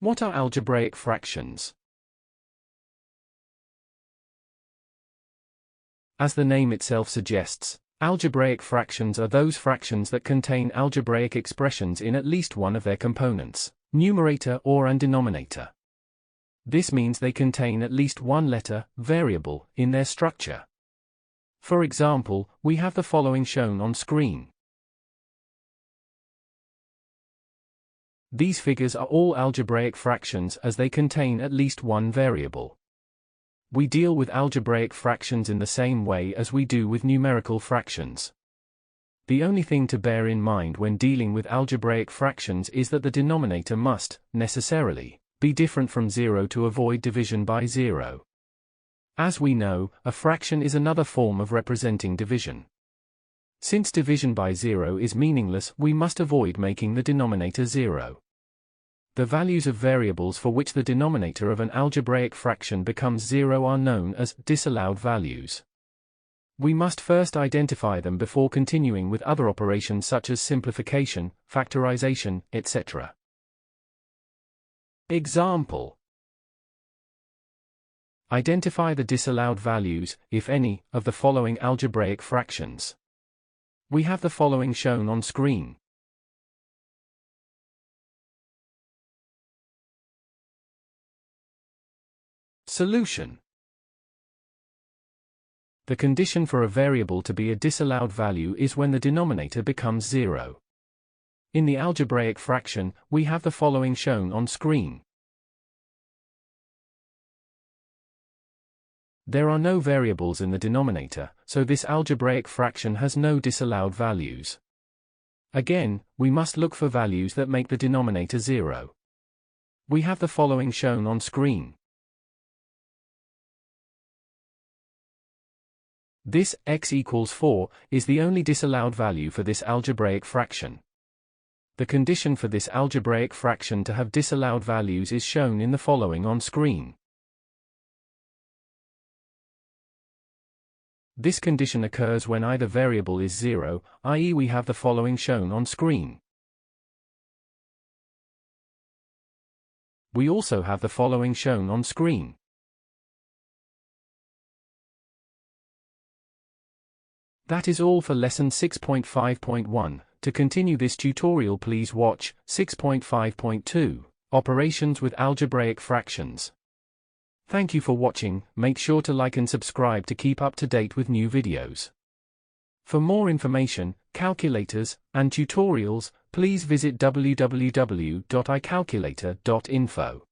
What are algebraic fractions? As the name itself suggests, algebraic fractions are those fractions that contain algebraic expressions in at least one of their components, numerator and denominator. This means they contain at least one letter, variable, in their structure. For example, we have the following shown on screen. These figures are all algebraic fractions as they contain at least one variable. We deal with algebraic fractions in the same way as we do with numerical fractions. The only thing to bear in mind when dealing with algebraic fractions is that the denominator must, necessarily, be different from 0 to avoid division by 0. As we know, a fraction is another form of representing division. Since division by 0 is meaningless, we must avoid making the denominator 0. The values of variables for which the denominator of an algebraic fraction becomes 0 are known as disallowed values. We must first identify them before continuing with other operations such as simplification, factorization, etc. Example: identify the disallowed values, if any, of the following algebraic fractions. We have the following shown on screen. Solution. The condition for a variable to be a disallowed value is when the denominator becomes 0. In the algebraic fraction, we have the following shown on screen. There are no variables in the denominator, so this algebraic fraction has no disallowed values. Again, we must look for values that make the denominator 0. We have the following shown on screen. This x equals 4 is the only disallowed value for this algebraic fraction. The condition for this algebraic fraction to have disallowed values is shown in the following on screen. This condition occurs when either variable is 0, i.e. we have the following shown on screen. We also have the following shown on screen. That is all for lesson 6.5.1. To continue this tutorial, please watch 6.5.2, Operations with Algebraic Fractions. Thank you for watching. Make sure to like and subscribe to keep up to date with new videos. For more information, calculators, and tutorials, please visit www.icalculator.info.